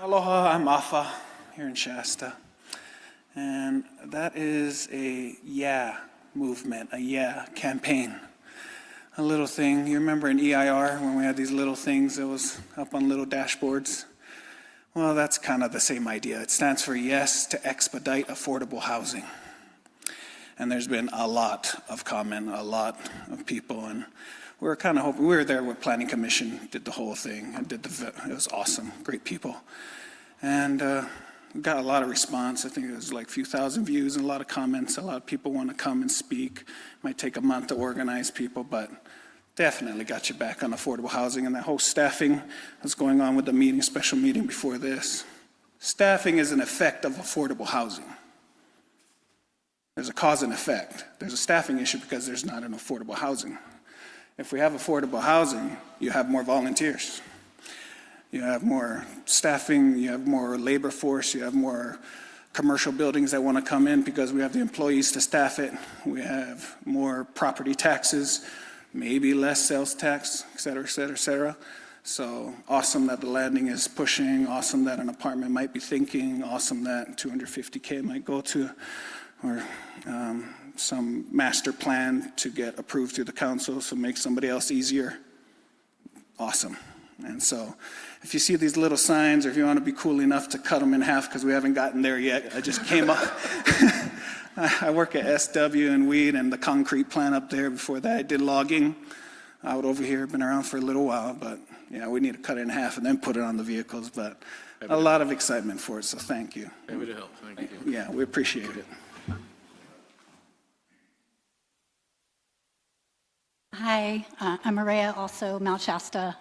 Aloha, I'm Afa here in Shasta. And that is a Y.E.A.H movement, a Y.E.A.H campaign. A little thing, you remember in EIR when we had these little things that was up on little dashboards? Well, that's kind of the same idea. It stands for Yes to Expedite Affordable Housing. And there's been a lot of comment, a lot of people, and we were kind of hoping, we were there with Planning Commission, did the whole thing, and it was awesome, great people. And we got a lot of response. I think it was like a few thousand views and a lot of comments. A lot of people want to come and speak. Might take a month to organize people, but definitely got you back on affordable housing. And that whole staffing that's going on with the meeting, special meeting before this. Staffing is an effect of affordable housing. There's a cause and effect. There's a staffing issue because there's not an affordable housing. If we have affordable housing, you have more volunteers. You have more staffing, you have more labor force, you have more commercial buildings that want to come in because we have the employees to staff it. We have more property taxes, maybe less sales tax, et cetera, et cetera, et cetera. So awesome that the landing is pushing, awesome that an apartment might be thinking, awesome that 250K might go to, or some master plan to get approved through the council, so make somebody else easier. Awesome. And so if you see these little signs, or if you want to be cool enough to cut them in half, because we haven't gotten there yet, I just came up. I work at SW and Y.E.A.H and the concrete plant up there. Before that, I did logging out over here. Been around for a little while, but yeah, we need to cut it in half and then put it on the vehicles. But a lot of excitement for it, so thank you. Happy to help. Thank you. Yeah, we appreciate it. Hi, I'm Aurea, also Mount Shasta.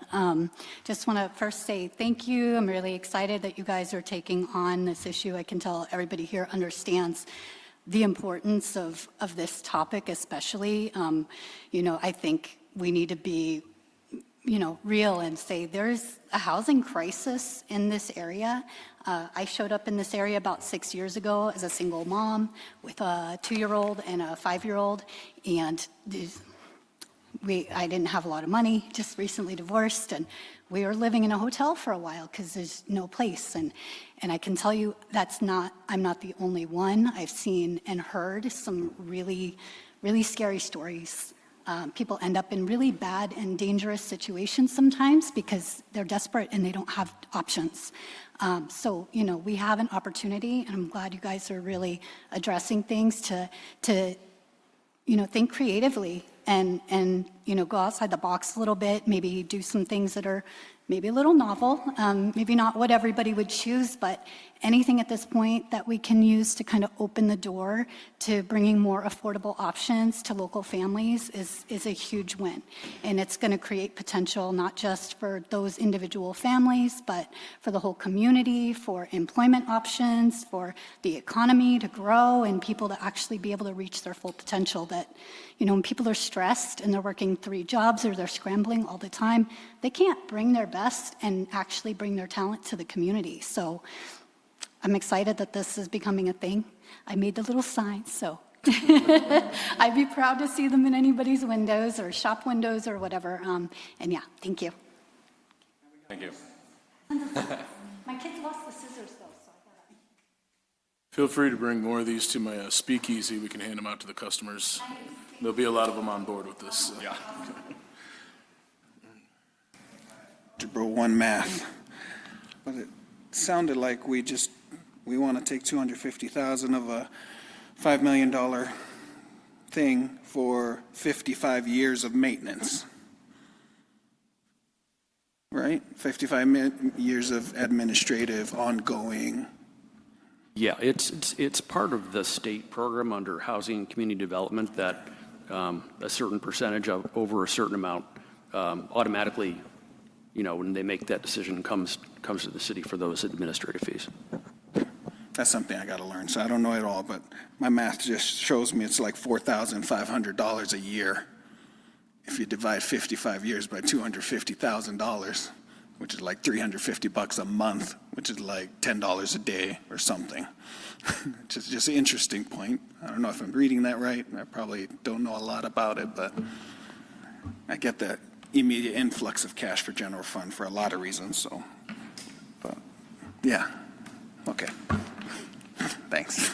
Just want to first say thank you. I'm really excited that you guys are taking on this issue. I can tell everybody here understands the importance of this topic, especially. I think we need to be, real and say there's a housing crisis in this area. I showed up in this area about 6 years ago as a single mom with a 2-year-old and a 5-year-old, and I didn't have a lot of money, just recently divorced, and we were living in a hotel for a while because there's no place. And I can tell you I'm not the only one. I've seen and heard some really, really scary stories. People end up in really bad and dangerous situations sometimes because they're desperate and they don't have options. So we have an opportunity, and I'm glad you guys are really addressing things to think creatively and go outside the box a little bit, maybe do some things that are maybe a little novel, maybe not what everybody would choose, but anything at this point that we can use to kind of open the door to bringing more affordable options to local families is a huge win. And it's going to create potential not just for those individual families, but for the whole community, for employment options, for the economy to grow, and people to actually be able to reach their full potential. That, when people are stressed and they're working 3 jobs or they're scrambling all the time, they can't bring their best and actually bring their talent to the community. So I'm excited that this is becoming a thing. I made the little signs, so I'd be proud to see them in anybody's windows or shop windows or whatever. And yeah, thank you. Thank you. My kids lost the scissors though, so I gotta. Feel free to bring more of these to my speakeasy. We can hand them out to the customers. There'll be a lot of them on board with this. So. Yeah. Bro, one math, but it sounded like we want to take $250,000 of a $5 million thing for 55 years of maintenance, right? 55 years of administrative ongoing. Yeah, it's part of the state program under housing and community development that a certain percentage of over a certain amount automatically, when they make that decision, comes to the city for those administrative fees. That's something I got to learn. So I don't know it all, but my math just shows me it's like $4,500 a year if you divide 55 years by $250,000, which is like $350 a month, which is like $10 a day or something. Which is just an interesting point. I don't know if I'm reading that right. I probably don't know a lot about it, but I get that immediate influx of cash for general fund for a lot of reasons. So, but Yeah, okay. Thanks.